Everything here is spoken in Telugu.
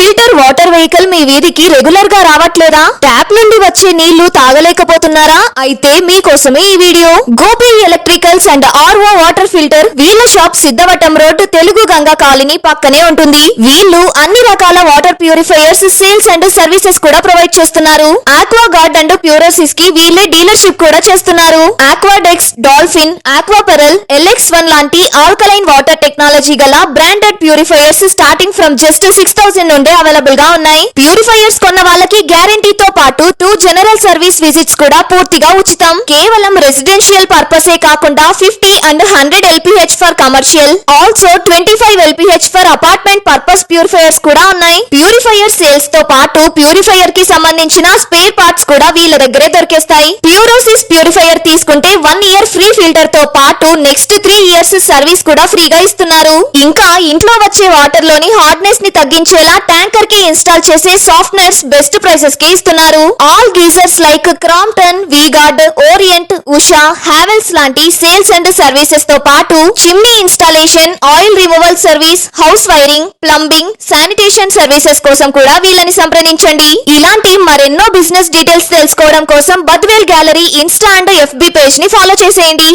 ఫిల్టర్ వాటర్ వెహికల్ మీ వీధికి రెగ్యులర్ గా రావట్లేదా? ట్యాప్ నుండి వచ్చే నీళ్లు తాగలేకపోతున్నారా? అయితే మీకోసమే ఈ video. Gopi electricals and RO water filter వీళ్ళ shop Siddhavatam road Telugu Ganga colony పక్కనే ఉంటుంది. వీళ్ళు అన్ని రకాల water purifiers sales and services కూడా ప్రొవైడ్ చేస్తున్నారు. ఆక్వా గార్డ్ అండ్ ప్యూరోసిస్ కి వీళ్ళే డీలర్షిప్ కూడా చేస్తున్నారు. ఆక్వాడెక్స్, డాల్ఫిన్, ఆక్వాపెరల్, LX1 లాంటి ఆల్కలైన్ వాటర్ టెక్నాలజీ గల branded purifiers starting from just 6000 నుండి అవైలబుల్ గా ఉన్నాయి. ప్యూరిఫైయర్స్ కొన్న వాళ్ళకి గ్యారంటీతో పాటు 2 జనరల్ సర్వీస్ విజిట్స్ కూడా పూర్తిగా ఉచితం. కేవలం రెసిడెన్షియల్ పర్పసే కాకుండా 50 and 100 LPH for commercial, also 25 LPH for apartment purpose purifiers కూడా ఉన్నాయి. ప్యూరిఫైయర్ సేల్స్ తో పాటు ప్యూరిఫైయర్ కి సంబంధించిన స్పేర్ పార్ట్స్ కూడా వీళ్ళ దగ్గరే దొరికేస్తాయి. ప్యూరోసిస్ ప్యూరిఫైయర్ తీసుకుంటే 1 year ఫ్రీ ఫిల్టర్ తో పాటు నెక్స్ట్ 3 years సర్వీస్ కూడా ఫ్రీగా ఇస్తున్నారు. ఇంకా ఇంట్లో వచ్చే వాటర్ లోని హార్డ్నెస్ ని తగ్గించేలా ట్యాంకర్ కి ఇన్స్టాల్ చేసే సాఫ్ట్నర్స్ బెస్ట్ ప్రైసెస్ కి ఇస్తున్నారు. All geysers like Crompton, V-Guard, Orient, Usha, Havells లాంటి సేల్స్ అండ్ సర్వీసెస్ తో పాటు chimney installation, oil removal service, house wiring, plumbing, sanitation services కోసం కూడా వీళ్ళని సంప్రదించండి. ఇలాంటి మరెన్నో బిజినెస్ డీటెయిల్స్ తెలుసుకోవడం కోసం Badvel gallery Insta and FB page ని ఫాలో చేసేయండి.